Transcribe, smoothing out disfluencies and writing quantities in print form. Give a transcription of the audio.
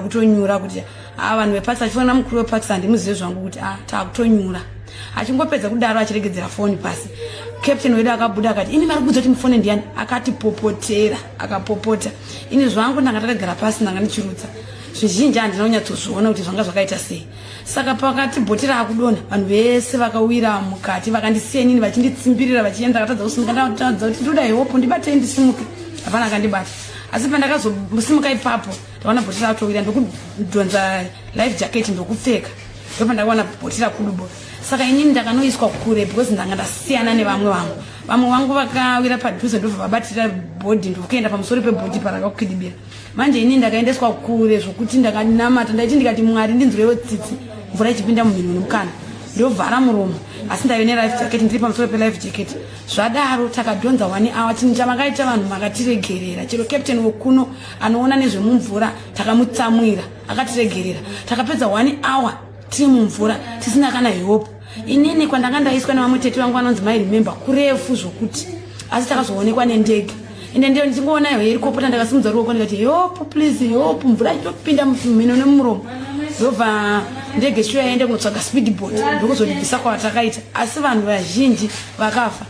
kutonyura kuti vanhu vepakistan chifana mukuru wepakistan ndimuzive zvangu kuti takutonyura achingopedza kudaro achiregedzera foni pasi captain wedu akabuda akati ini vari kudza kuti mufone ndiani akatipopotera akapopota ini zvangu ndanga takagara pasi ndanga ndichirutsa zvizhinji handina kunyatsozviona kuti zvanga zvakaita sei saka pakati bhotera akudonha vanhu vese vakawira mukati vakandisiya inini vachinditsimbirira vachienda akatadza kusimuka ndakatadza kuti ndoda ihopo ndibatei ndisimuke hapana akandibata asi pandakazosimuka ipapo ndakaona bhotera atowira ndokudhonza life jacket ndokupfeka ndopandakaona bhotera kudubo saka inini ndakanoiswa kure because ndanga ndasiyana nevamwe vangu vakawira padhuze ndobva vabatira bhodhi ndokuenda pamusoro pebhodhi parakakukidibira manje inini ndakaendeswa kure zvokuti ndakanamata ndaiti ndikati mwari ndinzwirewo tsitsi mvura ichipinda mumhino nomukana ndovhara muromo asi ndaive nelife jacket ndiri pamusoro pelife jacket zvadaro takadhonza 1 hour chini chamakaita vanhu makatiregerera chero captain wekuno anoona nezvemumvura takamutsamwira akatiregerera takapedza 1 hour tiri mumvura tisina kana hope inini kwandanga ndaiswa nevamwe tete vangu vanonzi mai remember kurefu zvokuti asi takazoonekwa nendege ende ndiyo ndichingoona helikopota ndakasimudza ruoko ndikati hope please hope mvura ichopinda mumhino nemuromo ndobva ndege shuya yaende kunotsvaga speedboat ndokuzodibvisa kwatakaita asi vanhu vazhinji vakafa.